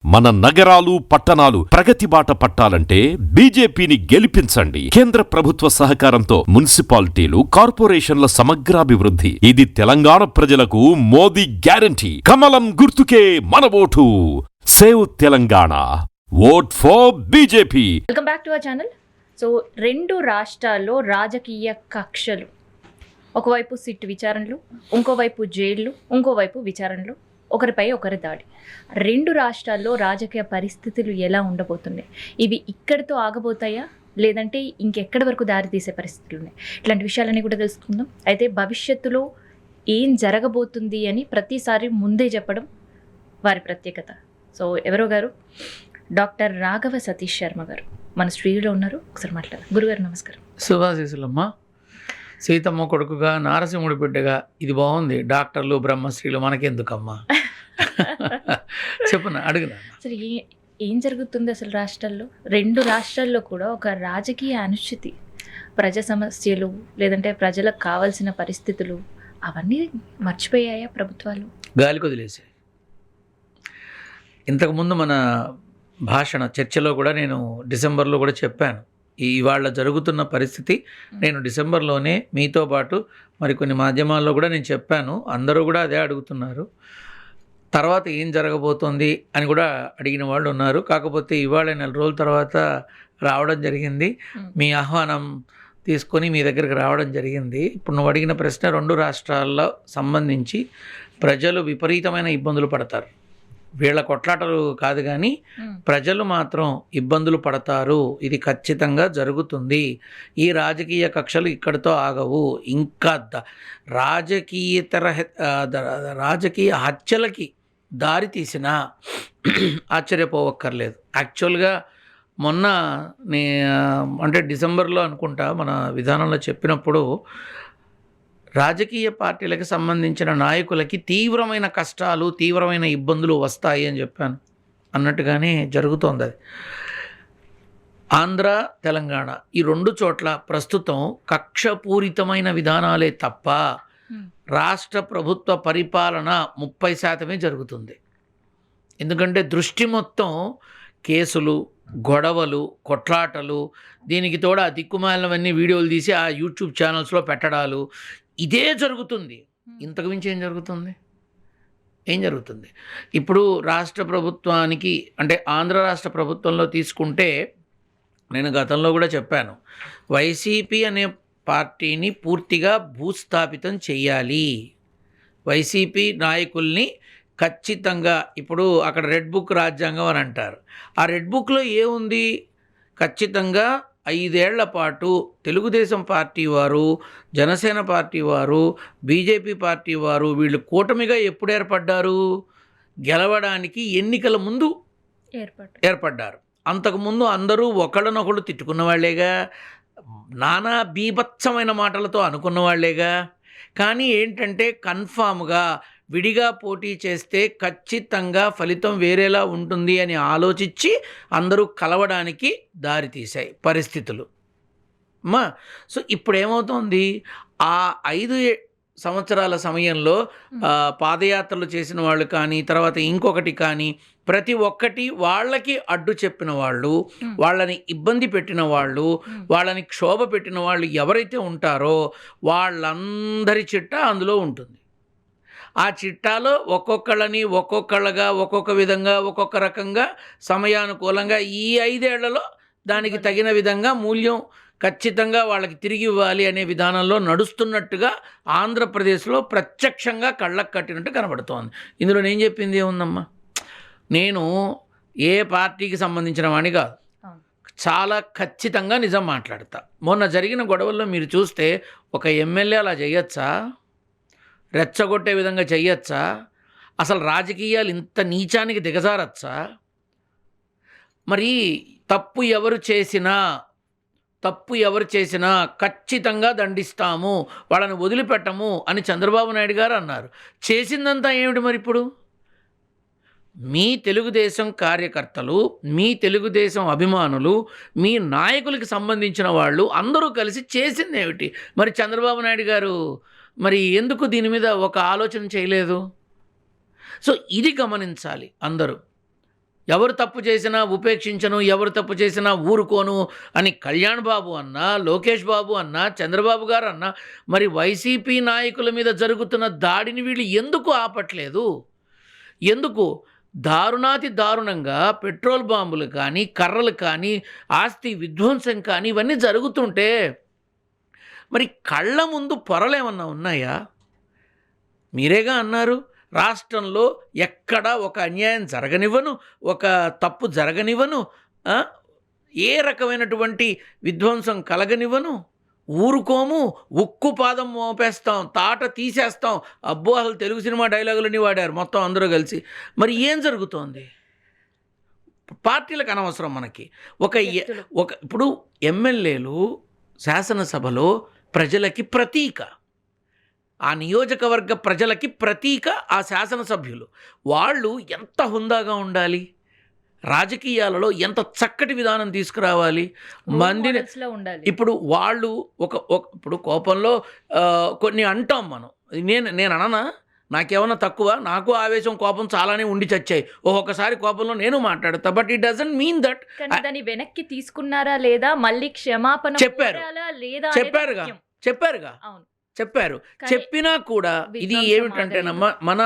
మన నగరాలు పట్టణాలు ప్రగతి బాట పట్టాలంటే బీజేపీని గెలిపించండి. కేంద్ర ప్రభుత్వ సహకారంతో మున్సిపాలిటీలు, కార్పొరేషన్ల సమగ్రాభివృద్ధి. ఇది తెలంగాణ ప్రజలకు మోదీ గ్యారంటీ. కమలం గుర్తుకే మన vote. Save Telangana. Vote for BJP. Welcome back to our channel. So 2 రాష్ట్రాల్లో రాజకీయ కక్షలు, ఒకవైపు సిట్ విచారణలు, ఇంకోవైపు జైళ్లు, ఇంకోవైపు విచారణలు, ఒకరిపై ఒకరి దాడి. 2 రాష్ట్రాల్లో రాజకీయ పరిస్థితులు ఎలా ఉండబోతున్నాయి? ఇవి ఇక్కడితో ఆగబోతాయా, లేదంటే ఇంకెక్కడి వరకు దారి తీసే పరిస్థితులు ఉన్నాయి? ఇట్లాంటి విషయాలన్నీ కూడా తెలుసుకుందాం. అయితే భవిష్యత్తులో ఏం జరగబోతుంది అని ప్రతిసారి ముందే చెప్పడం వారి ప్రత్యేకత. సో ఎవరో గారు, డాక్టర్ రాఘవ సతీష్ శర్మ గారు మన స్టూడియోలో ఉన్నారు. ఒకసారి మాట్లాడారు. గురుగారు నమస్కారం. శుభాశీసులమ్మ. సీతమ్మ కొడుకుగా, నారసింహుడి బిడ్డగా, ఇది బాగుంది. డాక్టర్లు, బ్రహ్మశ్రీలు మనకెందుకమ్మా? చెప్పున అడుగునా. అసలు ఏం జరుగుతుంది అసలు రాష్ట్రాల్లో? 2 రాష్ట్రాల్లో కూడా ఒక రాజకీయ అనిశ్చితి, ప్రజా సమస్యలు, లేదంటే ప్రజలకు కావాల్సిన పరిస్థితులు అవన్నీ మర్చిపోయాయా ప్రభుత్వాలు? గాలికి వదిలేసాయి. ఇంతకుముందు మన భాషణ చర్చలో కూడా నేను డిసెంబర్లో కూడా చెప్పాను. ఇవాళ జరుగుతున్న పరిస్థితి నేను డిసెంబర్లోనే మీతో పాటు మరికొన్ని మాధ్యమాల్లో కూడా నేను చెప్పాను. అందరూ కూడా అదే అడుగుతున్నారు. తర్వాత ఏం జరగబోతోంది అని కూడా అడిగిన వాళ్ళు ఉన్నారు. కాకపోతే ఇవాళ 4 రోజుల తర్వాత రావడం జరిగింది. మీ ఆహ్వానం తీసుకొని మీ దగ్గరికి రావడం జరిగింది. ఇప్పుడు నువ్వు అడిగిన ప్రశ్న, 2 రాష్ట్రాల్లో సంబంధించి ప్రజలు విపరీతమైన ఇబ్బందులు పడతారు. వీళ్ళ కొట్లాటలు కాదు కానీ ప్రజలు మాత్రం ఇబ్బందులు పడతారు. ఇది ఖచ్చితంగా జరుగుతుంది. ఈ రాజకీయ కక్షలు ఇక్కడితో ఆగవు. ఇంకా రాజకీయ హత్యలకి దారి తీసినా ఆశ్చర్యపోవక్కర్లేదు. యాక్చువల్గా మొన్న అంటే డిసెంబర్లో అనుకుంటా మన విధానంలో చెప్పినప్పుడు రాజకీయ పార్టీలకు సంబంధించిన నాయకులకి తీవ్రమైన కష్టాలు, తీవ్రమైన ఇబ్బందులు వస్తాయి అని చెప్పాను. అన్నట్టుగానే జరుగుతోంది అది. ఆంధ్ర, తెలంగాణ ఈ 2 చోట్ల ప్రస్తుతం కక్షపూరితమైన విధానాలే తప్ప రాష్ట్ర ప్రభుత్వ పరిపాలన 30% జరుగుతుంది. ఎందుకంటే దృష్టి మొత్తం కేసులు, గొడవలు, కొట్లాటలు, దీనికి తోడా దిక్కుమాలినవన్నీ వీడియోలు తీసి ఆ యూట్యూబ్ ఛానల్స్లో పెట్టడాలు, ఇదే జరుగుతుంది. ఇంతకు మించి ఏం జరుగుతుంది? ఇప్పుడు రాష్ట్ర ప్రభుత్వానికి, అంటే ఆంధ్ర రాష్ట్ర ప్రభుత్వంలో తీసుకుంటే, నేను గతంలో కూడా చెప్పాను, వైసీపీ అనే పార్టీని పూర్తిగా భూస్థాపితం చేయాలి. వైసీపీ నాయకుల్ని ఖచ్చితంగా, ఇప్పుడు అక్కడ రెడ్ బుక్ రాజ్యాంగం అని అంటారు. ఆ రెడ్ బుక్లో ఏముంది? ఖచ్చితంగా 5 ఏళ్ల పాటు తెలుగుదేశం పార్టీ వారు, జనసేన పార్టీ వారు, బీజేపీ పార్టీ వారు వీళ్ళు కూటమిగా ఎప్పుడు ఏర్పడ్డారు? గెలవడానికి ఎన్నికల ముందు ఏర్పడ్డారు. అంతకుముందు అందరూ ఒకళ్ళనొకళ్ళు తిట్టుకున్న వాళ్ళేగా, నానా బీభత్సమైన మాటలతో అనుకున్న వాళ్ళేగా. కానీ ఏంటంటే కన్ఫామ్గా విడిగా పోటీ చేస్తే ఖచ్చితంగా ఫలితం వేరేలా ఉంటుంది అని ఆలోచించి అందరూ కలవడానికి దారి తీశాయి పరిస్థితులు. సో ఇప్పుడు ఏమవుతోంది? ఆ 5 సంవత్సరాల సమయంలో పాదయాత్రలు చేసిన వాళ్ళు కానీ, తర్వాత ఇంకొకటి కానీ, ప్రతి ఒక్కటి వాళ్ళకి అడ్డు చెప్పిన వాళ్ళు, వాళ్ళని ఇబ్బంది పెట్టిన వాళ్ళు, వాళ్ళని క్షోభ పెట్టిన వాళ్ళు ఎవరైతే ఉంటారో వాళ్ళందరి చిట్టా అందులో ఉంటుంది. ఆ చిట్టాలో ఒక్కొక్కళ్ళగా ఒక్కొక్క విధంగా, ఒక్కొక్క రకంగా, సమయానుకూలంగా ఈ 5 ఏళ్లలో దానికి తగిన విధంగా మూల్యం ఖచ్చితంగా వాళ్ళకి తిరిగి ఇవ్వాలి అనే విధానంలో నడుస్తున్నట్టుగా ఆంధ్రప్రదేశ్లో ప్రత్యక్షంగా కళ్ళకు కట్టినట్టు కనబడుతోంది. ఇందులో నేను చెప్పింది ఏముందమ్మా? నేను ఏ పార్టీకి సంబంధించిన వాడిని కాదు, చాలా ఖచ్చితంగా నిజం మాట్లాడతా. మొన్న జరిగిన గొడవల్లో మీరు చూస్తే ఒక ఎమ్మెల్యే అలా చేయొచ్చా? రెచ్చగొట్టే విధంగా చెయ్యొచ్చా? అసలు రాజకీయాలు ఇంత నీచానికి దిగజారచ్చా? మరి తప్పు ఎవరు చేసినా ఖచ్చితంగా దండిస్తాము, వాళ్ళని వదిలిపెట్టము అని చంద్రబాబు నాయుడు గారు అన్నారు. చేసిందంతా ఏమిటి మరి? ఇప్పుడు మీ తెలుగుదేశం కార్యకర్తలు, మీ తెలుగుదేశం అభిమానులు, మీ నాయకులకి సంబంధించిన వాళ్ళు అందరూ కలిసి చేసింది ఏమిటి? మరి చంద్రబాబు నాయుడు గారు మరి ఎందుకు దీని మీద ఒక ఆలోచన చేయలేదు? సో ఇది గమనించాలి అందరూ. ఎవరు తప్పు చేసినా ఉపేక్షించను, ఎవరు తప్పు చేసినా ఊరుకోను అని కళ్యాణ్ బాబు అన్నా, లోకేష్ బాబు అన్నా, చంద్రబాబు గారు అన్నా, మరి వైసీపీ నాయకుల మీద జరుగుతున్న దాడిని వీళ్ళు ఎందుకు ఆపట్లేదు? ఎందుకు దారుణాతి దారుణంగా పెట్రోల్ బాంబులు కానీ, కర్రలు కానీ, ఆస్తి విధ్వంసం కానీ ఇవన్నీ జరుగుతుంటే మరి కళ్ళ ముందు పొరలేమన్నా ఉన్నాయా? మీరేగా అన్నారు, రాష్ట్రంలో ఎక్కడ ఒక అన్యాయం జరగనివ్వను, ఒక తప్పు జరగనివ్వను, ఏ రకమైనటువంటి విధ్వంసం కలగనివ్వను, ఊరుకోము, ఉక్కు పాదం మోపేస్తాం, తాట తీసేస్తాం. అబ్బో, అసలు తెలుగు సినిమా డైలాగులన్నీ వాడారు మొత్తం అందరూ కలిసి. మరి ఏం జరుగుతోంది? పార్టీలకు అనవసరం మనకి. ఇప్పుడు ఎమ్మెల్యేలు శాసనసభలో ప్రజలకి ప్రతీక, ఆ నియోజకవర్గ ప్రజలకి ప్రతీక ఆ శాసనసభ్యులు. వాళ్ళు ఎంత హుందాగా ఉండాలి, రాజకీయాలలో ఎంత చక్కటి విధానం తీసుకురావాలి, మందిని. ఇప్పుడు వాళ్ళు ఇప్పుడు కోపంలో కొన్ని అంటాం మనం. నేను అననా, నాకేమన్నా తక్కువ? నాకు ఆవేశం కోపం చాలానే ఉండి చచ్చాయి. ఒక్కొక్కసారి కోపంలో నేను మాట్లాడతా. But it doesn't mean that దాన్ని వెనక్కి తీసుకున్నారా లేదా, మళ్ళీ క్షమాపణ చెప్పారుగా. చెప్పినా కూడా ఇది ఏమిటంటేనమ్మా, మన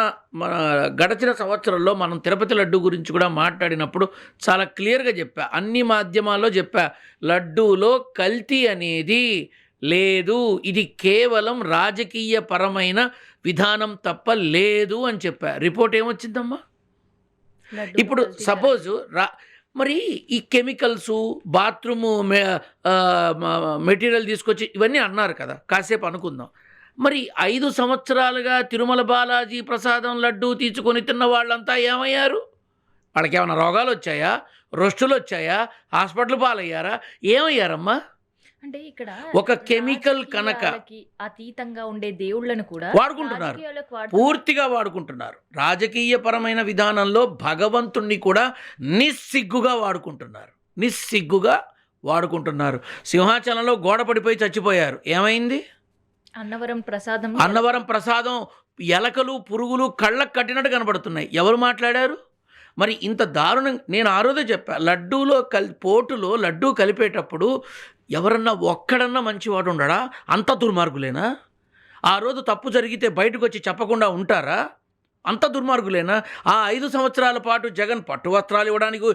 గడచిన సంవత్సరంలో మనం తిరుపతి లడ్డు గురించి కూడా మాట్లాడినప్పుడు చాలా క్లియర్గా చెప్పా, అన్ని మాధ్యమాల్లో చెప్పా, లడ్డూలో కల్తీ అనేది లేదు, ఇది కేవలం రాజకీయ పరమైన విధానం తప్ప లేదు అని చెప్పా. రిపోర్ట్ ఏమొచ్చిందమ్మా? ఇప్పుడు సపోజ్ మరి ఈ కెమికల్సు, బాత్రూము మెటీరియల్ తీసుకొచ్చి ఇవన్నీ అన్నారు కదా, కాసేపు అనుకుందాం. మరి 5 సంవత్సరాలుగా తిరుమల బాలాజీ ప్రసాదం లడ్డూ తీసుకొని తిన్న వాళ్ళంతా ఏమయ్యారు? వాళ్ళకి ఏమైనా రోగాలు వచ్చాయా? రొస్టులు వచ్చాయా? హాస్పిటల్ పాలయ్యారా? ఏమయ్యారమ్మా? అంటే ఇక్కడ ఒక కెమికల్ కనుక అతీతంగా ఉండే దేవుళ్ళను కూడా వాడుకుంటున్నారు, పూర్తిగా వాడుకుంటున్నారు. రాజకీయ పరమైన విధానంలో భగవంతుణ్ణి కూడా నిస్సిగ్గుగా వాడుకుంటున్నారు. సింహాచలంలో గోడ పడిపోయి చచ్చిపోయారు, ఏమైంది? అన్నవరం ప్రసాదం ఎలకలు, పురుగులు కళ్ళకు కట్టినట్టు కనబడుతున్నాయి. ఎవరు మాట్లాడారు? మరి ఇంత దారుణం. నేను ఆ రోజే చెప్పా, లడ్డూలో పోటులో లడ్డూ కలిపేటప్పుడు ఎవరన్నా ఒక్కడన్నా మంచివాడు ఉండడా? అంత దుర్మార్గులేనా? ఆ రోజు తప్పు జరిగితే బయటకు వచ్చి చెప్పకుండా ఉంటారా? అంత దుర్మార్గులేనా? ఆ 5 సంవత్సరాల పాటు జగన్ పట్టు వస్త్రాలు ఇవ్వడానికి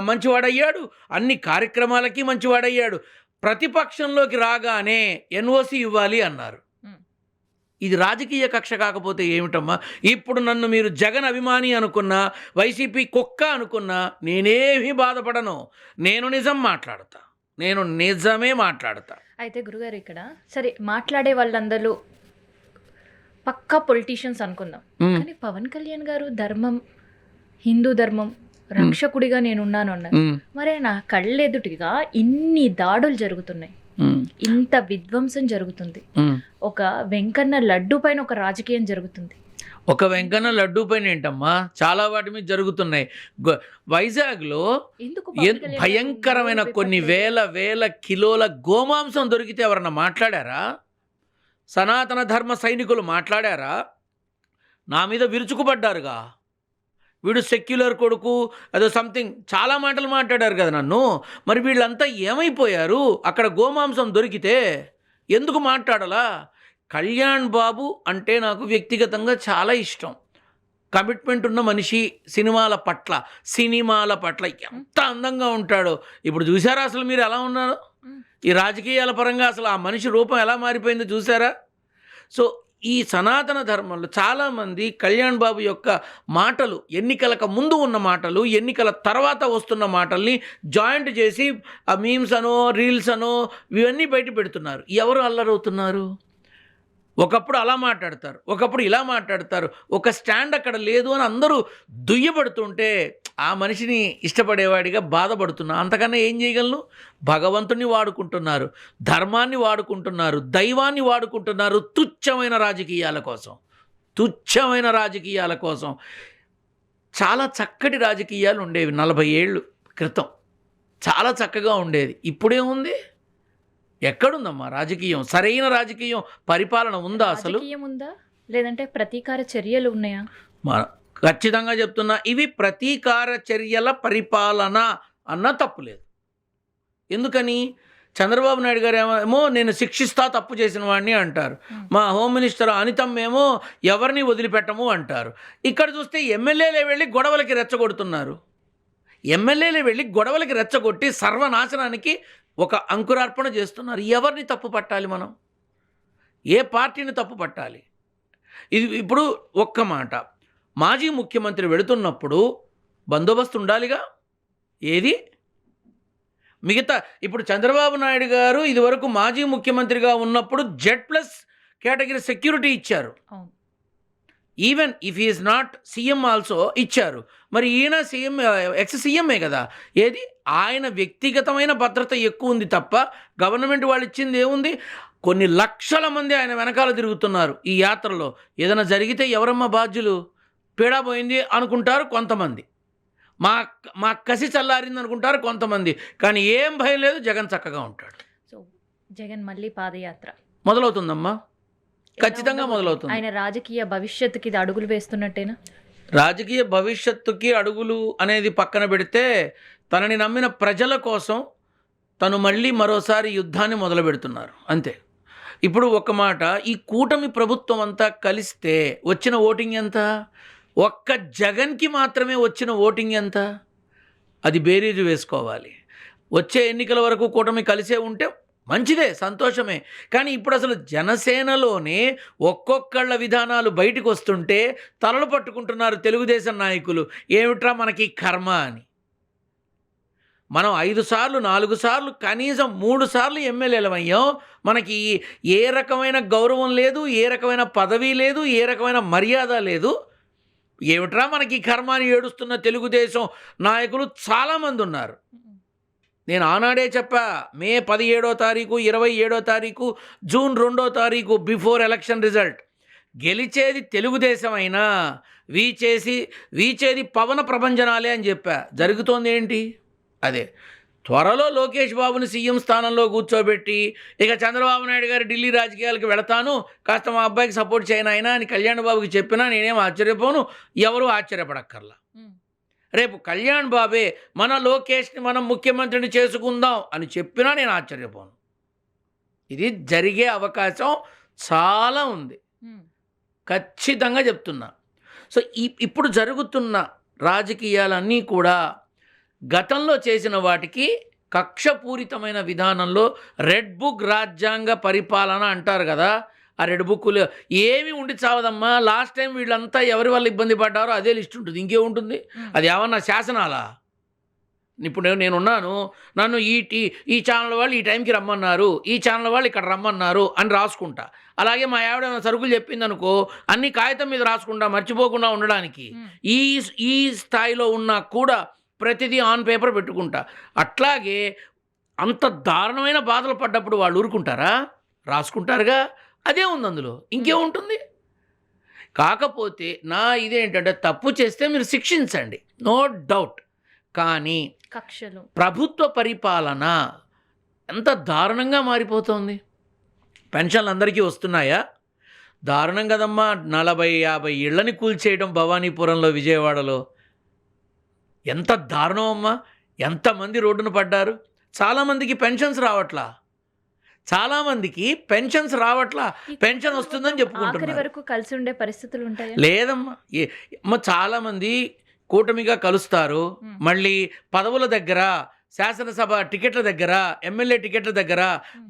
మంచివాడయ్యాడు, అన్ని కార్యక్రమాలకి మంచివాడయ్యాడు. ప్రతిపక్షంలోకి రాగానే ఎన్ఓసి ఇవ్వాలి అన్నారు. ఇది రాజకీయ కక్ష కాకపోతే ఏమిటమ్మా? ఇప్పుడు నన్ను మీరు జగన్ అభిమాని అనుకున్నా, వైసీపీ కుక్క అనుకున్నా నేనేమీ బాధపడను. నేను నిజమే మాట్లాడతా. అయితే గురుగారు, ఇక్కడ సరే మాట్లాడే వాళ్ళందరూ పక్కా పొలిటీషియన్స్ అనుకుందాం, కానీ పవన్ కళ్యాణ్ గారు ధర్మం, హిందూ ధర్మం రక్షకుడిగా నేనున్నాను అన్నారు. మరి నా కళ్ళెదుటిగా ఇన్ని దాడులు జరుగుతున్నాయి, ఇంత విధ్వంసం జరుగుతుంది, ఒక వెంకన్న లడ్డు పైన ఒక రాజకీయం జరుగుతుంది. ఒక వెంకన్న లడ్డు పైన ఏంటమ్మా, చాలా వాటి మీద జరుగుతున్నాయి. వైజాగ్లో భయంకరమైన కొన్ని వేల కిలోల గోమాంసం దొరికితే ఎవరన్నా మాట్లాడారా? సనాతన ధర్మ సైనికులు మాట్లాడారా? నా మీద విరుచుకుపడ్డారుగా, వీడు సెక్యులర్ కొడుకు, అదో సంథింగ్ చాలా మాటలు మాట్లాడారు కదా నన్ను. మరి వీళ్ళంతా ఏమైపోయారు? అక్కడ గోమాంసం దొరికితే ఎందుకు మాట్లాడాలా? కళ్యాణ్ బాబు అంటే నాకు వ్యక్తిగతంగా చాలా ఇష్టం. కమిట్మెంట్ ఉన్న మనిషి, సినిమాల పట్ల ఎంత అందంగా ఉంటాడో. ఇప్పుడు చూసారా అసలు మీరు ఎలా ఉన్నారు? ఈ రాజకీయాల పరంగా అసలు ఆ మనిషి రూపం ఎలా మారిపోయిందో చూసారా? సో ఈ సనాతన ధర్మంలో చాలామంది కళ్యాణ్ బాబు యొక్క మాటలు, ఎన్నికలకు ముందు ఉన్న మాటలు, ఎన్నికల తర్వాత వస్తున్న మాటల్ని జాయింట్ చేసి ఆ మీమ్స్ అనో, రీల్స్ అనో ఇవన్నీ బయట పెడుతున్నారు. ఎవరు అల్లరవుతున్నారు? ఒకప్పుడు అలా మాట్లాడతారు, ఒకప్పుడు ఇలా మాట్లాడతారు, ఒక స్టాండ్ అక్కడ లేదు అని అందరూ దుయ్యబడుతుంటే ఆ మనిషిని ఇష్టపడేవాడిగా బాధపడుతున్నా. అంతకన్నా ఏం చేయగలను? భగవంతుని వాడుకుంటున్నారు, ధర్మాన్ని వాడుకుంటున్నారు, దైవాన్ని వాడుకుంటున్నారు తుచ్చమైన రాజకీయాల కోసం. చాలా చక్కటి రాజకీయాలు ఉండేవి 40 ఏళ్ళు క్రితం, చాలా చక్కగా ఉండేది. ఇప్పుడేముంది? ఎక్కడుందమ్మా రాజకీయం? సరైన రాజకీయం పరిపాలన ఉందా? అసలు ఉందా? లేదంటే ప్రతీకార చర్యలు ఉన్నాయా? ఖచ్చితంగా చెప్తున్నా, ఇవి ప్రతీకార చర్యల పరిపాలన అన్న తప్పులేదు. ఎందుకని? చంద్రబాబు నాయుడు గారు ఏమో నేను శిక్షిస్తా తప్పు చేసిన వాడిని అంటారు. మా హోమ్ మినిస్టర్ అనితమ్మ ఏమో ఎవరిని వదిలిపెట్టము అంటారు. ఇక్కడ చూస్తే ఎమ్మెల్యేలే వెళ్ళి గొడవలకి రెచ్చగొడుతున్నారు. ఎమ్మెల్యేలే వెళ్ళి గొడవలకి రెచ్చగొట్టి సర్వనాశనానికి ఒక అంకురార్పణ చేస్తున్నారు. ఎవరిని తప్పు పట్టాలి మనం? ఏ పార్టీని తప్పు పట్టాలి? ఇది ఇప్పుడు ఒక్క మాట, మాజీ ముఖ్యమంత్రి వెళుతున్నప్పుడు బందోబస్తు ఉండాలిగా. ఏది మిగతా ఇప్పుడు చంద్రబాబు నాయుడు గారు ఇదివరకు మాజీ ముఖ్యమంత్రిగా ఉన్నప్పుడు Z+ కేటగిరీ సెక్యూరిటీ ఇచ్చారు. Even if is not CM also ఇచ్చారు. మరి ఈయన సీఎం, ఎక్స్ సీఎంఏ కదా. ఏది ఆయన వ్యక్తిగతమైన భద్రత ఎక్కువ ఉంది తప్ప గవర్నమెంట్ వాళ్ళు ఇచ్చింది ఏముంది? కొన్ని లక్షల మంది ఆయన వెనకాల తిరుగుతున్నారు ఈ యాత్రలో. ఏదైనా జరిగితే ఎవరమ్మా బాధ్యులు? పీడా పోయింది అనుకుంటారు కొంతమంది, మా కసి చల్లారింది అనుకుంటారు కొంతమంది. కానీ ఏం భయం లేదు, జగన్ చక్కగా ఉంటాడు. సో జగన్ మళ్ళీ పాదయాత్ర మొదలవుతుందమ్మా, ఖచ్చితంగా మొదలవుతుంది. ఆయన రాజకీయ భవిష్యత్తుకి ఇది అడుగులు వేస్తున్నట్టేనా? రాజకీయ భవిష్యత్తుకి అడుగులు అనేది పక్కన పెడితే, తనని నమ్మిన ప్రజల కోసం తను మళ్ళీ మరోసారి యుద్ధాన్ని మొదలు పెడుతున్నారు అంతే. ఇప్పుడు ఒక మాట, ఈ కూటమి ప్రభుత్వం అంతా కలిస్తే వచ్చిన ఓటింగ్ ఎంత? ఒక్క జగన్కి మాత్రమే వచ్చిన ఓటింగ్ ఎంత? అది బేరీజు వేసుకోవాలి. వచ్చే ఎన్నికల వరకు కూటమి కలిసే ఉంటే మంచిదే, సంతోషమే. కానీ ఇప్పుడు అసలు జనసేనలోనే ఒక్కొక్కళ్ళ విధానాలు బయటకు వస్తుంటే తలలు పట్టుకుంటున్నారు తెలుగుదేశం నాయకులు. ఏమిట్రా మనకి కర్మ అని. మనం 5 సార్లు 4 సార్లు కనీసం 3 సార్లు ఎమ్మెల్యేలమయ్యాం. మనకి ఏ రకమైన గౌరవం లేదు, ఏ రకమైన పదవి లేదు, ఏ రకమైన మర్యాద లేదు. ఏమిట్రా మనకి కర్మ అని ఏడుస్తున్న తెలుగుదేశం నాయకులు చాలామంది ఉన్నారు. నేను ఆనాడే చెప్పా, మే 17వ తారీఖు, 27వ తారీఖు, జూన్ 2వ తారీఖు బిఫోర్ ఎలక్షన్ రిజల్ట్ గెలిచేది తెలుగుదేశం అయినా వీచేది పవన ప్రభంజనాలే అని చెప్పా. జరుగుతోంది ఏంటి? అదే త్వరలో లోకేష్ బాబుని సీఎం స్థానంలో కూర్చోబెట్టి, ఇక చంద్రబాబు నాయుడు గారు ఢిల్లీ రాజకీయాలకు వెళతాను, కాస్త మా అబ్బాయికి సపోర్ట్ చేయను ఆయన అని కళ్యాణ్ బాబుకి చెప్పినా నేనేం ఆశ్చర్యపోను, ఎవరూ ఆశ్చర్యపడక్కర్లా. రేపు కళ్యాణ్ బాబే మన లోకేష్ని మనం ముఖ్యమంత్రిని చేసుకుందాం అని చెప్పినా నేను ఆశ్చర్యపోను. ఇది జరిగే అవకాశం చాలా ఉంది, ఖచ్చితంగా చెప్తున్నా. సో ఇప్పుడు జరుగుతున్న రాజకీయాలన్నీ కూడా గతంలో చేసిన వాటికి కక్షపూరితమైన విధానంలో రెడ్ బుక్ రాజ్యాంగ పరిపాలన అంటారు కదా. ఆ రెడ్ బుక్లు ఏమి ఉండి చావదమ్మా. లాస్ట్ టైం వీళ్ళంతా ఎవరి వల్ల ఇబ్బంది పడ్డారో అదే లిస్ట్ ఉంటుంది, ఇంకేముంటుంది? అది ఏమన్నా శాసనాలా? ఇప్పుడు నేనున్నాను, నన్ను ఈ ఛానల్ వాళ్ళు ఈ టైంకి రమ్మన్నారు, ఈ ఛానల్ వాళ్ళు ఇక్కడ రమ్మన్నారు అని రాసుకుంటా. అలాగే మా ఆవిడ ఏమైనా సరుకులు చెప్పింది అనుకో, అన్ని కాగితం మీద రాసుకుంటా మర్చిపోకుండా ఉండడానికి. ఈ స్థాయిలో ఉన్నా కూడా ప్రతిదీ ఆన్ పేపర్ పెట్టుకుంటా. అట్లాగే అంత దారుణమైన బాధలు పడ్డప్పుడు వాళ్ళు ఊరుకుంటారా? రాసుకుంటారుగా. అదే ఉంది అందులో, ఇంకేముంటుంది? కాకపోతే నా ఇదేంటంటే, తప్పు చేస్తే మీరు శిక్షించండి, నో డౌట్. కానీ కక్షలు, ప్రభుత్వ పరిపాలన ఎంత దారుణంగా మారిపోతుంది. పెన్షన్లు అందరికీ వస్తున్నాయా? దారుణం కదమ్మా. 40-50 ఇళ్ళని కూల్చేయడం భవానీపురంలో, విజయవాడలో ఎంత దారుణం అమ్మా. ఎంతమంది రోడ్డున పడ్డారు. చాలామందికి పెన్షన్స్ రావట్లా, పెన్షన్ వస్తుందని చెప్పుకుంటున్నారు. వరకు కలిసి ఉండే పరిస్థితులు ఉంటాయా? లేదమ్మా. చాలామంది కూటమిగా కలుస్తారు, మళ్ళీ పదవుల దగ్గర, శాసనసభ టికెట్ల దగ్గర, ఎమ్మెల్యే టికెట్ల దగ్గర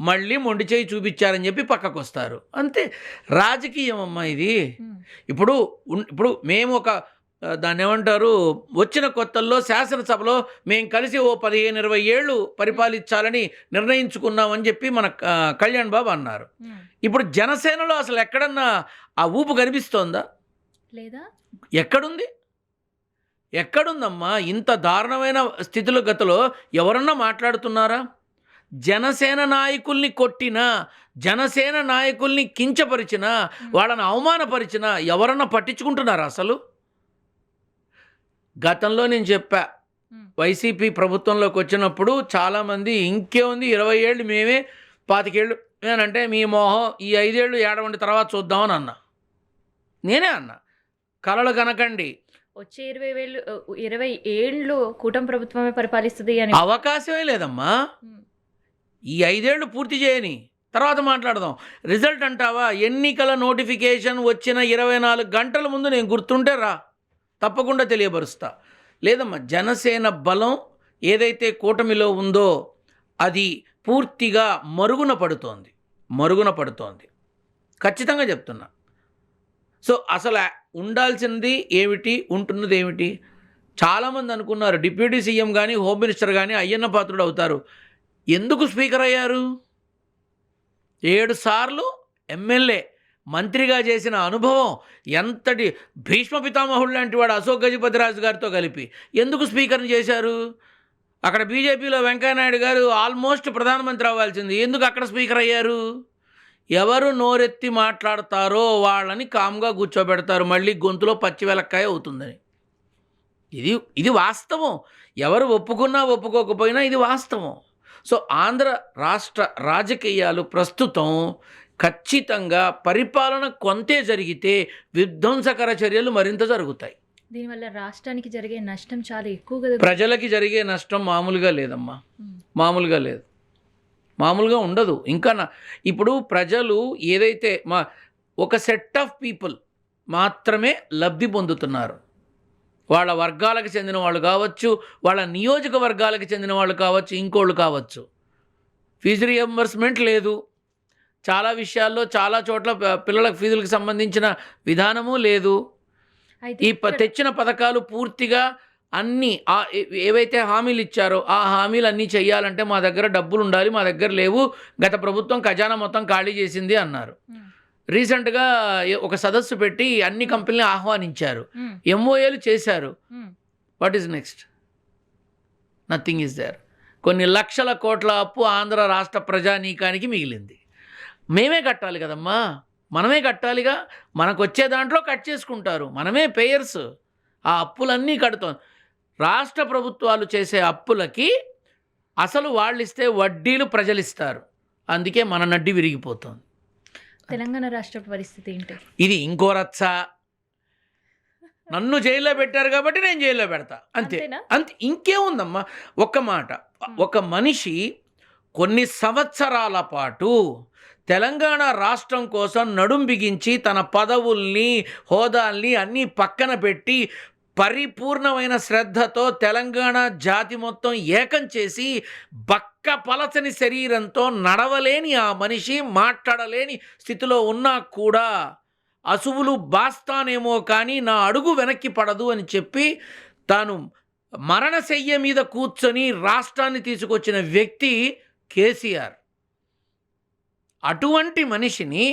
మళ్ళీ మొండి చేయి చూపించారని చెప్పి పక్కకు వస్తారు. అంతే రాజకీయం అమ్మా ఇది. ఇప్పుడు మేము ఒక దాన్ని ఏమంటారు, వచ్చిన కొత్తల్లో శాసనసభలో మేము కలిసి ఓ 15-20 ఏళ్ళు పరిపాలించాలని నిర్ణయించుకున్నామని చెప్పి మన కళ్యాణ్ బాబు అన్నారు. ఇప్పుడు జనసేనలో అసలు ఎక్కడన్నా ఆ ఊపు కనిపిస్తోందా? లేదా? ఎక్కడుందమ్మా? ఇంత దారుణమైన స్థితిలో గతలో ఎవరన్నా మాట్లాడుతున్నారా? జనసేన నాయకుల్ని కొట్టినా, జనసేన నాయకుల్ని కించపరిచినా, వాళ్ళని అవమానపరిచినా ఎవరన్నా పట్టించుకుంటున్నారా అసలు? గతంలో నేను చెప్పా, వైసీపీ ప్రభుత్వంలోకి వచ్చినప్పుడు చాలామంది ఇంకేముంది 20 ఏళ్ళు మేమే 25 ఏళ్ళు నేనంటే మీ మోహం ఈ 5 ఏళ్ళు ఏడవండి తర్వాత చూద్దామని అన్నా. నేనే అన్నా, కలలు కనకండి, వచ్చే 20 ఏళ్ళు కూటమి ప్రభుత్వమే పరిపాలిస్తుంది అని అవకాశమే లేదమ్మా. ఈ 5 ఏళ్ళు పూర్తి చేయని తర్వాత మాట్లాడదాం. రిజల్ట్ అంటావా, ఎన్నికల నోటిఫికేషన్ వచ్చిన 24 గంటల ముందు నేను గుర్తుంటే రా, తప్పకుండా తెలియపరుస్తా. లేదమ్మా, జనసేన బలం ఏదైతే కూటమిలో ఉందో అది పూర్తిగా మరుగున పడుతోంది, ఖచ్చితంగా చెప్తున్నా. సో అసలు ఉండాల్సింది ఏమిటి, ఉంటున్నది ఏమిటి? చాలామంది అనుకున్నారు డిప్యూటీ సీఎం కానీ హోమ్ మినిస్టర్ కానీ అయ్యన్న పాత్రుడు అవుతారు. ఎందుకు స్పీకర్ అయ్యారు? 7 సార్లు ఎమ్మెల్యే మంత్రిగా చేసిన అనుభవం, ఎంతటి భీష్మ పితామహుడు లాంటి వాడు అశోక్ గజపతిరాజు గారితో కలిపి ఎందుకు స్పీకర్ని చేశారు? అక్కడ బీజేపీలో వెంకయ్యనాయుడు గారు ఆల్మోస్ట్ ప్రధానమంత్రి అవ్వాల్సింది, ఎందుకు అక్కడ స్పీకర్ అయ్యారు? ఎవరు నోరెత్తి మాట్లాడతారో వాళ్ళని కామ్గా కూర్చోబెడతారు, మళ్ళీ గొంతులో పచ్చి వెలక్కాయ అవుతుందని. ఇది వాస్తవం. ఎవరు ఒప్పుకున్నా ఒప్పుకోకపోయినా ఇది వాస్తవం. సో ఆంధ్ర రాష్ట్ర రాజకీయాలు ప్రస్తుతం ఖచ్చితంగా పరిపాలన కొంతే జరిగితే విధ్వంసకర చర్యలు మరింత జరుగుతాయి. దీనివల్ల రాష్ట్రానికి జరిగే నష్టం చాలా ఎక్కువ కదా. ప్రజలకి జరిగే నష్టం మామూలుగా లేదమ్మా, మామూలుగా లేదు, మామూలుగా ఉండదు. ఇంకా ఇప్పుడు ప్రజలు ఏదైతే ఒక సెట్ ఆఫ్ పీపుల్ మాత్రమే లబ్ధి పొందుతున్నారు. వాళ్ళ వర్గాలకు చెందిన వాళ్ళు కావచ్చు, వాళ్ళ నియోజకవర్గాలకు చెందిన వాళ్ళు కావచ్చు, ఇంకోళ్ళు కావచ్చు. ఫీజు రియంబర్స్మెంట్ లేదు, చాలా విషయాల్లో చాలా చోట్ల పిల్లలకు ఫీజులకు సంబంధించిన విధానము లేదు. ఈ తెచ్చిన పథకాలు పూర్తిగా అన్నీ ఏవైతే హామీలు ఇచ్చారో ఆ హామీలు అన్నీ చేయాలంటే మా దగ్గర డబ్బులు ఉండాలి, మా దగ్గర లేవు, గత ప్రభుత్వం ఖజానా మొత్తం ఖాళీ చేసింది అన్నారు. రీసెంట్గా ఒక సదస్సు పెట్టి అన్ని కంపెనీలు ఆహ్వానించారు, ఎంఓఏలు చేశారు. What is next? Nothing is there. కొన్ని లక్షల కోట్ల అప్పు ఆంధ్ర రాష్ట్ర ప్రజానీకానికి మిగిలింది. మేమే కట్టాలి కదమ్మా, మనమే కట్టాలిగా. మనకు వచ్చే దాంట్లో కట్ చేసుకుంటారు, మనమే పేయర్స్. ఆ అప్పులన్నీ కడుతాం. రాష్ట్ర ప్రభుత్వాలు చేసే అప్పులకి అసలు వాళ్ళు ఇస్తే వడ్డీలు ప్రజలు ఇస్తారు. అందుకే మన నడ్డి విరిగిపోతుంది. తెలంగాణ రాష్ట్ర పరిస్థితి ఏంటి? ఇది ఇంకో రచ్చ. నన్ను జైల్లో పెట్టారు కాబట్టి నేను జైల్లో పెడతా, అంతే. ఇంకేముందమ్మా? ఒక్క మాట, ఒక మనిషి కొన్ని సంవత్సరాల పాటు తెలంగాణ రాష్ట్రం కోసం నడుం బిగించి తన పదవుల్ని హోదాల్ని అన్నీ పక్కన పెట్టి పరిపూర్ణమైన శ్రద్ధతో తెలంగాణ జాతి మొత్తం ఏకం చేసి బక్క పలచని శరీరంతో నడవలేని ఆ మనిషి, మాట్లాడలేని స్థితిలో ఉన్నా కూడా అసువులు బాస్తానేమో కానీ నా అడుగు వెనక్కి పడదు అని చెప్పి తాను మరణశయ్య మీద కూర్చొని రాష్ట్రాన్ని తీసుకొచ్చిన వ్యక్తి కేసీఆర్. అటువంటి మనిషిని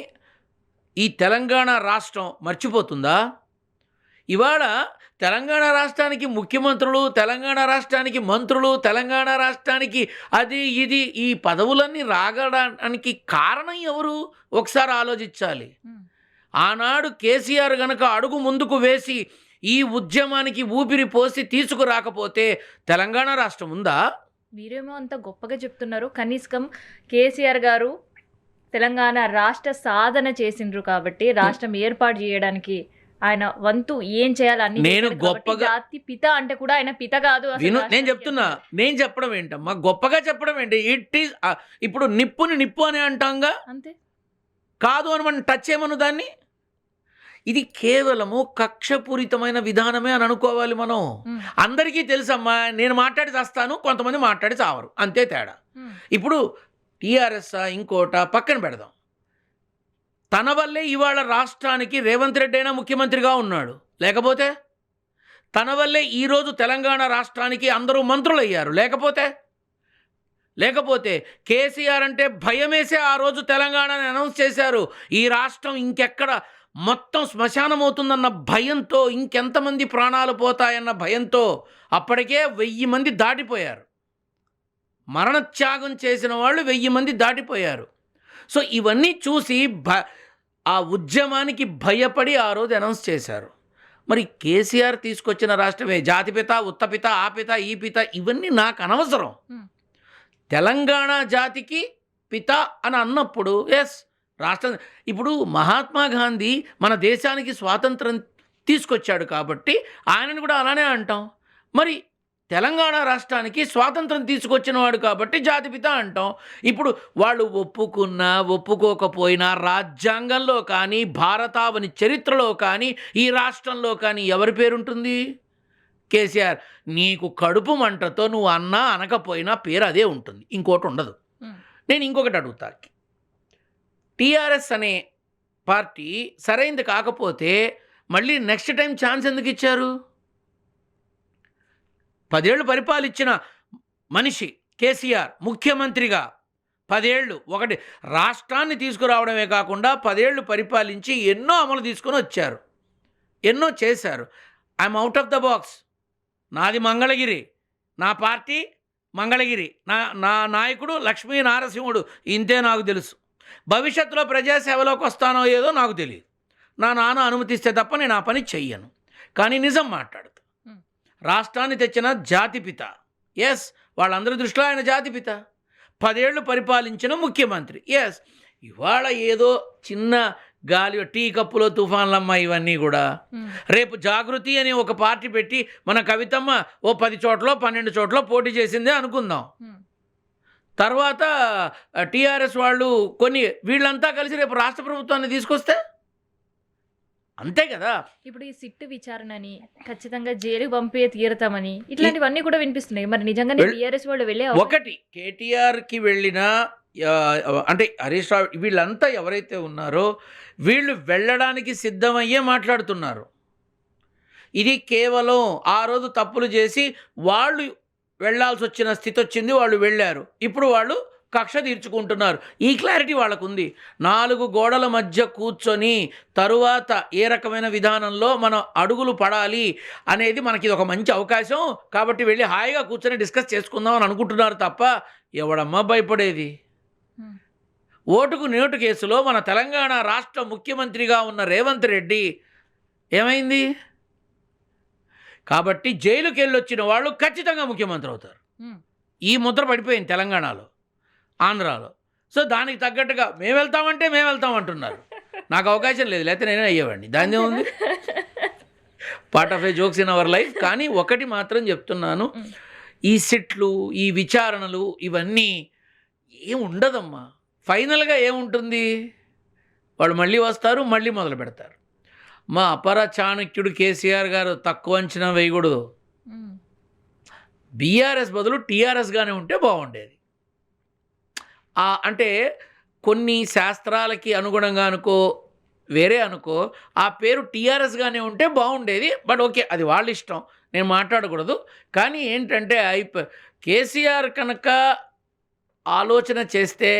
ఈ తెలంగాణ రాష్ట్రం మర్చిపోతుందా? ఇవాళ తెలంగాణ రాష్ట్రానికి ముఖ్యమంత్రులు, తెలంగాణ రాష్ట్రానికి మంత్రులు, తెలంగాణ రాష్ట్రానికి అది ఇది ఈ పదవులన్నీ రాగడానికి కారణం ఎవరు? ఒకసారి ఆలోచించాలి. ఆనాడు కేసీఆర్ గనక అడుగు ముందుకు వేసి ఈ ఉద్యమానికి ఊపిరి పోసి తీసుకురాకపోతే తెలంగాణ రాష్ట్రం ఉందా? మీరేమో అంత గొప్పగా చెప్తున్నారు, కనీసం కేసీఆర్ గారు తెలంగాణ రాష్ట్ర సాధన చేసిండ్రు కాబట్టి రాష్ట్రం ఏర్పాటు చేయడానికి ఆయన వంతు ఏం చేయాలని. నేను గొప్పగా జాతి పిత అంటే కూడా ఆయన పిత కాదు. నేను చెప్తున్నా, నేను చెప్పడం ఏంటమ్మా, గొప్పగా చెప్పడం ఏంటి? ఇట్ ఈస్ ఇప్పుడు నిప్పుని నిప్పు అని అంటాంగా, అంతే. కాదు అని మనం టచ్ చేయమను దాన్ని. ఇది కేవలము కక్షపూరితమైన విధానమే అని అనుకోవాలి మనం. అందరికీ తెలుసమ్మా, నేను మాట్లాడి చేస్తాను, కొంతమంది మాట్లాడి చావరు, అంతే తేడా. ఇప్పుడు టీఆర్ఎస్ ఇంకోట పక్కన పెడదాం. తన వల్లే ఇవాళ రాష్ట్రానికి రేవంత్ రెడ్డి అయినా ముఖ్యమంత్రిగా ఉన్నాడు. లేకపోతే తన వల్లే ఈరోజు తెలంగాణ రాష్ట్రానికి అందరూ మంత్రులు అయ్యారు. లేకపోతే కేసీఆర్ అంటే భయమేసే ఆ రోజు తెలంగాణని అనౌన్స్ చేశారు. ఈ రాష్ట్రం ఇంకెక్కడ మొత్తం శ్మశానం అవుతుందన్న భయంతో, ఇంకెంతమంది ప్రాణాలు పోతాయన్న భయంతో అప్పటికే 1000 మంది దాటిపోయారు. మరణత్యాగం చేసిన వాళ్ళు 1000 మంది దాటిపోయారు. సో ఇవన్నీ చూసి ఆ ఉద్యమానికి భయపడి ఆ రోజు అనౌన్స్ చేశారు. మరి కేసీఆర్ తీసుకొచ్చిన రాష్ట్రమే జాతిపిత, ఉత్తపిత, ఆ పిత, ఈ పిత, ఇవన్నీ నాకు అనవసరం. తెలంగాణ జాతికి పిత అని అన్నప్పుడు ఎస్ రాష్ట్రం. ఇప్పుడు మహాత్మా గాంధీ మన దేశానికి స్వాతంత్రం తీసుకొచ్చాడు కాబట్టి ఆయనను కూడా అలానే అంటాం. మరి తెలంగాణ రాష్ట్రానికి స్వాతంత్రం తీసుకొచ్చిన వాడు కాబట్టి జాతిపిత అంటాం. ఇప్పుడు వాళ్ళు ఒప్పుకున్నా ఒప్పుకోకపోయినా రాజ్యాంగంలో కానీ భారతావని చరిత్రలో కానీ ఈ రాష్ట్రంలో కానీ ఎవరి పేరుంటుంది? కేసీఆర్. నీకు కడుపు మంటతో నువ్వు అన్నా అనకపోయినా పేరు అదే ఉంటుంది, ఇంకోటి ఉండదు. నేను ఇంకొకటి అడుగుతా, టీఆర్ఎస్ అనే పార్టీ సరైంది కాకపోతే మళ్ళీ నెక్స్ట్ టైం ఛాన్స్ ఎందుకు ఇచ్చారు? 10 ఏళ్ళు పరిపాలించిన మనిషి కేసీఆర్ ముఖ్యమంత్రిగా 10 ఏళ్ళు ఒకటి రాష్ట్రాన్ని తీసుకురావడమే కాకుండా 10 ఏళ్ళు పరిపాలించి ఎన్నో అమలు తీసుకొని వచ్చారు, ఎన్నో చేశారు. I'm out of the box. నాది మంగళగిరి, నా పార్టీ మంగళగిరి, నా నాయకుడు లక్ష్మీ నారసింహుడు, ఇంతే నాకు తెలుసు. భవిష్యత్తులో ప్రజాసేవలోకి వస్తానో ఏదో నాకు తెలియదు. నా నాన్న అనుమతిస్తే తప్ప నేను ఆ పని చెయ్యను. కానీ నిజం మాట్లాడుతా, రాష్ట్రాన్ని తెచ్చిన జాతిపిత, ఎస్, వాళ్ళందరి దృష్టిలో ఆయన జాతిపిత, 10 ఏళ్ళు పరిపాలించిన ముఖ్యమంత్రి, ఎస్. ఇవాళ ఏదో చిన్న గాలి టీ కప్పులో తుఫాన్లమ్మ ఇవన్నీ కూడా. రేపు జాగృతి అని ఒక పార్టీ పెట్టి మన కవితమ్మ ఓ 10 చోట్ల 12 చోట్ల పోటీ చేసిందే అనుకుందాం. తర్వాత టీఆర్ఎస్ వాళ్ళు కొన్ని వీళ్ళంతా కలిసి రేపు రాష్ట్ర ప్రభుత్వాన్ని తీసుకొస్తే అంతే కదా. ఇప్పుడు ఈ సిట్టు విచారణని ఖచ్చితంగా జైలుకి పంపే తీరుతామని ఇట్లాంటివన్నీ కూడా వినిపిస్తున్నాయి. మరి నిజంగానే టీఆర్ఎస్ వాళ్ళు వెళ్ళే ఒకటి కేటీఆర్కి వెళ్ళిన అంటే హరీష్ రావు వీళ్ళంతా ఎవరైతే ఉన్నారో వీళ్ళు వెళ్ళడానికి సిద్ధమయ్యే మాట్లాడుతున్నారు. ఇది కేవలం ఆ రోజు తప్పులు చేసి వాళ్ళు వెళ్ళాల్సి వచ్చిన స్థితి వచ్చింది, వాళ్ళు వెళ్ళారు, ఇప్పుడు వాళ్ళు కక్ష తీర్చుకుంటున్నారు. ఈ క్లారిటీ వాళ్ళకు ఉంది. 4 గోడల మధ్య కూర్చొని తరువాత ఏ రకమైన విధానంలో మనం అడుగులు పడాలి అనేది మనకి ఇది ఒక మంచి అవకాశం కాబట్టి వెళ్ళి హాయిగా కూర్చొని డిస్కస్ చేసుకుందాం అని అనుకుంటున్నారు తప్ప ఎవడమ్మా భయపడేది? ఓటుకు నోటు కేసులో మన తెలంగాణ రాష్ట్ర ముఖ్యమంత్రిగా ఉన్న రేవంత్ రెడ్డి ఏమైంది? కాబట్టి జైలుకి వెళ్ళొచ్చిన వాళ్ళు ఖచ్చితంగా ముఖ్యమంత్రి అవుతారు. ఈ ముద్ర పడిపోయింది తెలంగాణలో, ఆంధ్రాలో. సో దానికి తగ్గట్టుగా మేము వెళ్తామంటున్నారు. నాకు అవకాశం లేదు, లేకపోతే నేనే అయ్యేవాడిని. దాన్ని ఉంది, part of A jokes in our life. కానీ ఒకటి మాత్రం చెప్తున్నాను, ఈ సిట్లు, ఈ విచారణలు ఇవన్నీ ఏం ఉండదమ్మా. ఫైనల్గా ఏముంటుంది? వాళ్ళు మళ్ళీ వస్తారు, మళ్ళీ మొదలు పెడతారు. మా అపర చాణక్యుడు కేసీఆర్ గారు తక్కువ అంచనా వేయకూడదు. బీఆర్ఎస్ బదులు టీఆర్ఎస్గానే ఉంటే బాగుండేది. అంటే కొన్ని శాస్త్రాలకి అనుగుణంగా అనుకో, వేరే అనుకో, ఆ పేరు టీఆర్ఎస్గానే ఉంటే బాగుండేది. బట్ ఓకే, అది వాళ్ళ ఇష్టం, నేను మాట్లాడకూడదు. కానీ ఏంటంటే కేసీఆర్ కనుక ఆలోచన చేస్తే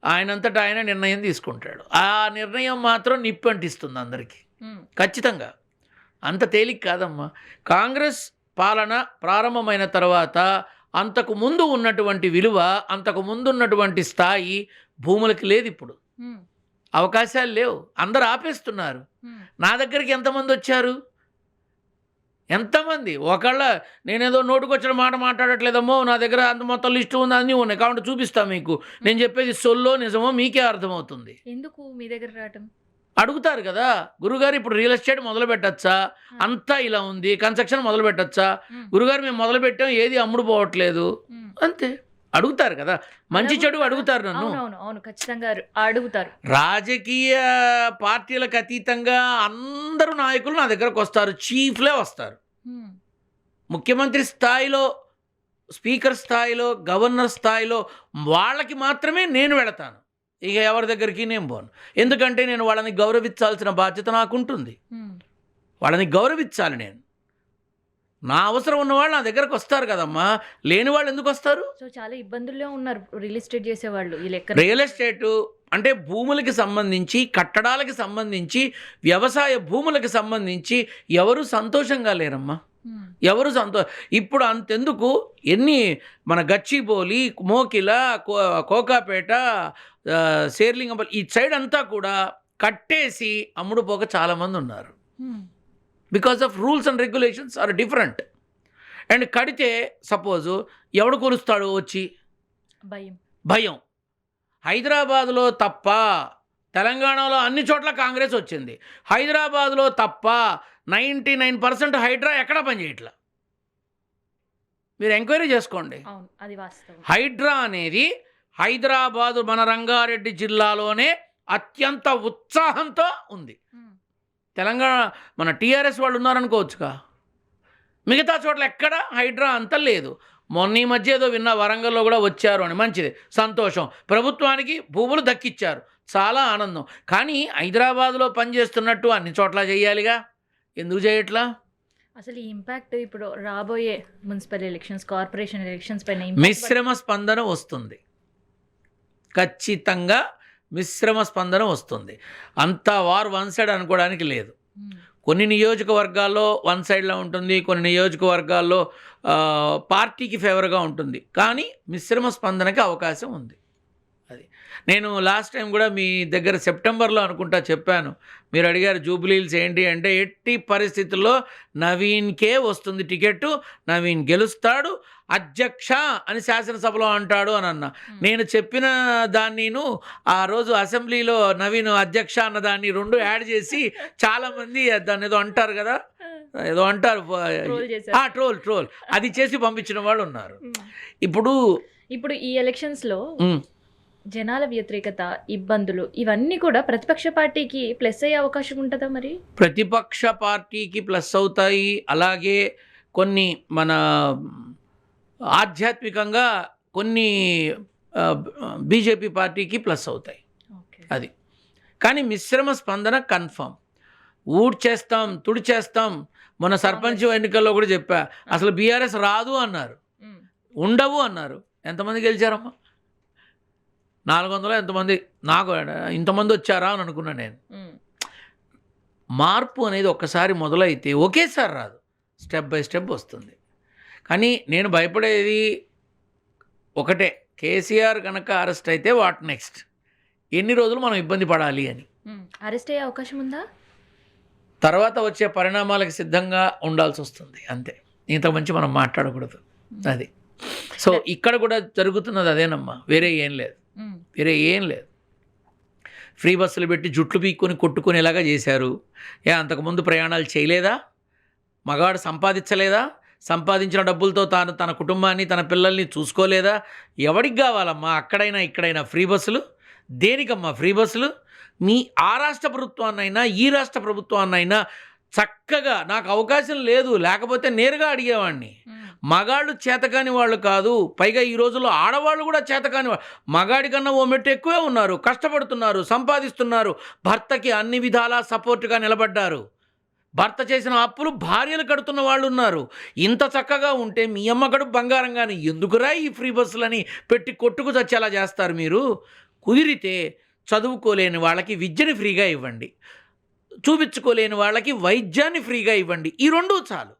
ఆయనంతటా ఆయన నిర్ణయం తీసుకుంటాడు. ఆ నిర్ణయం మాత్రం నిప్పంటిస్తుంది అందరికీ, ఖచ్చితంగా. అంత తేలిక కాదమ్మా. కాంగ్రెస్ పాలన ప్రారంభమైన తర్వాత అంతకు ముందు ఉన్నటువంటి విలువ, అంతకు ముందు ఉన్నటువంటి స్థాయి భూములకి లేదు. ఇప్పుడు అవకాశాలు లేవు, అందరు ఆపేస్తున్నారు. నా దగ్గరికి ఎంతమంది వచ్చారు? ఎంతమంది? ఒకళ్ళ నేనేదో నోటుకొచ్చిన మాట మాట్లాడట్లేదమ్మో, నా దగ్గర అంత మొత్తం లిస్టు ఉంది, అన్నీ ఉన్నాయి, కాబట్టి చూపిస్తాను మీకు. నేను చెప్పేది సొల్లో నిజమో మీకే అర్థమవుతుంది. ఎందుకు మీ దగ్గర రావటం? అడుగుతారు కదా, గురుగారు ఇప్పుడు రియల్ ఎస్టేట్ మొదలు పెట్టచ్చా, అంతా ఇలా ఉంది, కన్స్ట్రక్షన్ మొదలు పెట్టచ్చా, గురుగారు మేము మొదలు పెట్టాం, ఏది అమ్ముడు పోవట్లేదు, అంతే. అడుగుతారు కదా, మంచి చెడు అడుగుతారు నన్ను. అవును, ఖచ్చితంగా అడుగుతారు. రాజకీయ పార్టీలకు అతీతంగా అందరూ నాయకులు నా దగ్గరకు వస్తారు, చీఫ్లే వస్తారు. ముఖ్యమంత్రి స్థాయిలో, స్పీకర్ స్థాయిలో, గవర్నర్ స్థాయిలో వాళ్ళకి మాత్రమే నేను వెళతాను. ఇక ఎవరి దగ్గరికి నేను పోను. ఎందుకంటే నేను వాళ్ళని గౌరవించాల్సిన బాధ్యత నాకుంటుంది. వాళ్ళని గౌరవించాలి నేను. నా అవసరం ఉన్నవాళ్ళు నా దగ్గరకు వస్తారు కదమ్మా, లేని వాళ్ళు ఎందుకు వస్తారు? సో చాలా ఇబ్బందుల్లో ఉన్నారు రియల్ ఎస్టేట్ చేసేవాళ్ళు. ఈ లెక్క రియల్ ఎస్టేటు అంటే భూములకి సంబంధించి, కట్టడాలకి సంబంధించి, వ్యవసాయ భూములకి సంబంధించి ఎవరు సంతోషంగా లేరమ్మా, ఎవరు ఇప్పుడు అంతెందుకు, ఎన్ని మన గచ్చిబౌలి, మోకిల, కోకాపేట, శేర్లింగంపల్లి ఈ సైడ్ అంతా కూడా కట్టేసి అమ్ముడు పోక చాలామంది ఉన్నారు. Because of rules and regulations are different. And కడితే సపోజు ఎవడు కొలుస్తాడు వచ్చి? భయం. హైదరాబాద్లో తప్ప, తెలంగాణలో అన్ని చోట్ల కాంగ్రెస్ వచ్చింది, హైదరాబాద్లో తప్ప 99% హైడ్రా ఎక్కడా పనిచేయట్లా. మీరు ఎంక్వైరీ చేసుకోండి. అవును, అది వాస్తవం. హైడ్రా అనేది హైదరాబాదు మన రంగారెడ్డి జిల్లాలోనే అత్యంత ఉత్సాహంతో ఉంది. తెలంగాణ మన టీఆర్ఎస్ వాళ్ళు ఉన్నారనుకోవచ్చుగా, మిగతా చోట్ల ఎక్కడ హైడ్రా అంత లేదు. మొన్న ఈ మధ్య ఏదో విన్న వరంగల్లో కూడా వచ్చారు అని, మంచిది, సంతోషం. ప్రభుత్వానికి భూములు దక్కిచ్చారు, చాలా ఆనందం. కానీ హైదరాబాదులో పనిచేస్తున్నట్టు అన్ని చోట్ల చేయాలిగా, ఎందుకు చేయట్లా? అసలు ఈ ఇంపాక్ట్ ఇప్పుడు రాబోయే మున్సిపల్ ఎలక్షన్స్, కార్పొరేషన్ ఎలక్షన్స్ పైన మిశ్రమ స్పందన వస్తుంది, ఖచ్చితంగా మిశ్రమ స్పందన వస్తుంది. అంతా వార్ వన్ సైడ్ అనుకోవడానికి లేదు. కొన్ని నియోజకవర్గాల్లో వన్ సైడ్లో ఉంటుంది, కొన్ని నియోజకవర్గాల్లో పార్టీకి ఫేవర్గా ఉంటుంది. కానీ మిశ్రమ స్పందనకి అవకాశం ఉంది. అది నేను లాస్ట్ టైం కూడా మీ దగ్గర సెప్టెంబర్లో అనుకుంటా చెప్పాను. మీరు అడిగారు జూబ్లీహిల్స్ ఏంటి అంటే, ఎట్టి పరిస్థితుల్లో నవీన్కే వస్తుంది టికెట్టు, నవీన్ గెలుస్తాడు, అధ్యక్ష అని శాసనసభలో అంటాడు అని అన్నా. నేను చెప్పిన దాన్నిను ఆ రోజు అసెంబ్లీలో నవీన్ అధ్యక్ష అన్న దాన్ని రెండు యాడ్ చేసి చాలామంది దాన్ని ఏదో అంటారు కదా, ఏదో అంటారు, ట్రోల్ అది చేసి పంపించిన వాళ్ళు ఉన్నారు. ఇప్పుడు ఈ ఎలక్షన్స్లో జనాల వ్యతిరేకత, ఇబ్బందులు ఇవన్నీ కూడా ప్రతిపక్ష పార్టీకి ప్లస్ అయ్యే అవకాశం ఉంటుందా? మరి ప్రతిపక్ష పార్టీకి ప్లస్ అవుతాయి, అలాగే కొన్ని మన ఆధ్యాత్మికంగా కొన్ని బీజేపీ పార్టీకి ప్లస్ అవుతాయి. అది కానీ మిశ్రమ స్పందన కన్ఫర్మ్. ఊడ్చేస్తాం, తుడిచేస్తాం. మన సర్పంచ్ ఎన్నికల్లో కూడా చెప్పా, అసలు బీఆర్ఎస్ రాదు అన్నారు, ఉండవు అన్నారు. ఎంతమంది గెలిచారమ్మా? 400 ఎంతమంది? నాకు ఇంతమంది వచ్చారా అని అనుకున్నా నేను. మార్పు అనేది ఒక్కసారి మొదలైతే ఒకేసారి రాదు, స్టెప్ బై స్టెప్ వస్తుంది. కానీ నేను భయపడేది ఒకటే, కేసీఆర్ కనుక అరెస్ట్ అయితే వాట్ నెక్స్ట్, ఎన్ని రోజులు మనం ఇబ్బంది పడాలి అని. అరెస్ట్ అయ్యే అవకాశం ఉందా? తర్వాత వచ్చే పరిణామాలకు సిద్ధంగా ఉండాల్సి వస్తుంది, అంతే. ఇంతకు మంచి మనం మాట్లాడకూడదు. అది సో ఇక్కడ కూడా జరుగుతున్నది అదేనమ్మా, వేరే ఏం లేదు. ఫ్రీ బస్సులు పెట్టి జుట్లు పీక్కొని కొట్టుకునేలాగా చేశారు. అంతకుముందు ప్రయాణాలు చేయలేదా? మగాడు సంపాదించలేదా? సంపాదించిన డబ్బులతో తన కుటుంబాన్ని, తన పిల్లల్ని చూసుకోలేదా? ఎవడికి కావాలమ్మా అక్కడైనా ఇక్కడైనా ఫ్రీ బస్సులు? దేనికమ్మా ఫ్రీ బస్సులు? మీ ఆ రాష్ట్ర ప్రభుత్వాన్నైనా ఈ రాష్ట్ర ప్రభుత్వాన్నైనా చక్కగా, నాకు అవకాశం లేదు లేకపోతే నేరుగా అడిగేవాడిని. మగాళ్ళు చేతకాని వాళ్ళు కాదు, పైగా ఈ రోజుల్లో ఆడవాళ్ళు కూడా చేతకాని వాళ్ళు. మగాడి కన్నా ఓ మెట్టు ఎక్కువే ఉన్నారు, కష్టపడుతున్నారు, సంపాదిస్తున్నారు, భర్తకి అన్ని విధాలా సపోర్ట్గా నిలబడ్డారు. భర్త చేసిన అప్పులు భార్యలు కడుతున్న వాళ్ళు ఉన్నారు. ఇంత చక్కగా ఉంటే మీ అమ్మ గడుపు బంగారంగాని ఎందుకురా ఈ ఫ్రీ బస్సులని పెట్టి కొట్టుకు చచ్చేలా చేస్తారు మీరు? కుదిరితే చదువుకోలేని వాళ్ళకి విద్యని ఫ్రీగా ఇవ్వండి, చూపించుకోలేని వాళ్ళకి వైద్యాన్ని ఫ్రీగా ఇవ్వండి. ఈ రెండు చాలు.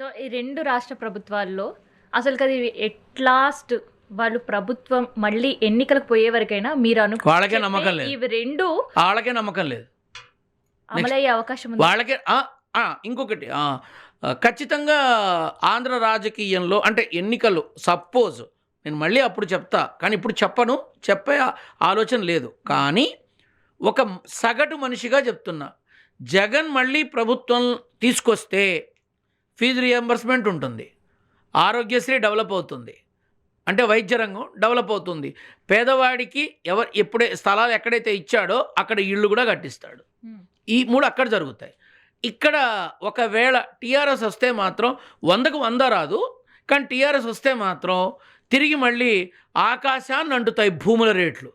సో ఈ రెండు రాష్ట్ర ప్రభుత్వాల్లో అసలు అది ఎట్లాస్ట్ వాళ్ళు ప్రభుత్వం మళ్ళీ ఎన్నికలకు పోయే వరకైనా మీరు వాళ్ళకే నమ్మకం లేదు, ఇవి రెండు వాళ్ళకే నమ్మకం లేదు, అమలయ్యే అవకాశం ఉంది వాళ్ళకే. ఇంకొకటి ఖచ్చితంగా ఆంధ్ర రాజకీయంలో అంటే ఎన్నికలు సపోజ్, నేను మళ్ళీ అప్పుడు చెప్తా కానీ ఇప్పుడు చెప్పను, చెప్పే ఆలోచన లేదు. కానీ ఒక సగటు మనిషిగా చెప్తున్నా, జగన్ మళ్ళీ ప్రభుత్వం తీసుకొస్తే ఫీజు రియంబర్స్మెంట్ ఉంటుంది, ఆరోగ్యశ్రీ డెవలప్ అవుతుంది, అంటే వైద్య రంగం డెవలప్ అవుతుంది, పేదవాడికి ఎప్పుడే స్థలాలు ఎక్కడైతే ఇచ్చాడో అక్కడ ఇళ్ళు కూడా కట్టిస్తాడు. ఈ మూడు అక్కడ జరుగుతాయి. ఇక్కడ ఒకవేళ టీఆర్ఎస్ వస్తే మాత్రం 100కు 100 రాదు, కానీ టీఆర్ఎస్ వస్తే మాత్రం తిరిగి మళ్ళీ ఆకాశాన్ని అంటుతాయి భూముల రేట్లు.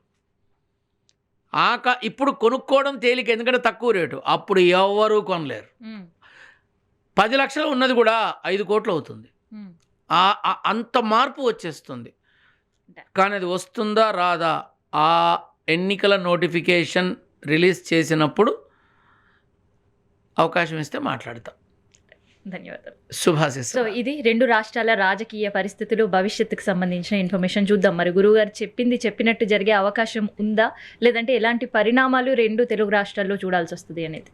ఇప్పుడు కొనుక్కోవడం తేలిక, ఎందుకంటే తక్కువ రేటు. అప్పుడు ఎవరు కొనలేరు. 10 లక్షలు ఉన్నది కూడా 5 కోట్లు అవుతుంది. అంత మార్పు వచ్చేస్తుంది. కానీ అది వస్తుందా రాదా, ఆ ఎన్నికల నోటిఫికేషన్ రిలీజ్ చేసినప్పుడు అవకాశం ఇస్తే మాట్లాడతాం. ధన్యవాదాలు. శుభాశిస్. సో ఇది రెండు రాష్ట్రాల రాజకీయ పరిస్థితులు, భవిష్యత్తుకు సంబంధించిన ఇన్ఫర్మేషన్ చూద్దాం. మరి గురువుగారు చెప్పినట్టు జరిగే అవకాశం ఉందా, లేదంటే ఎలాంటి పరిణామాలు రెండు తెలుగు రాష్ట్రాల్లో చూడాల్సి వస్తుంది అనేది.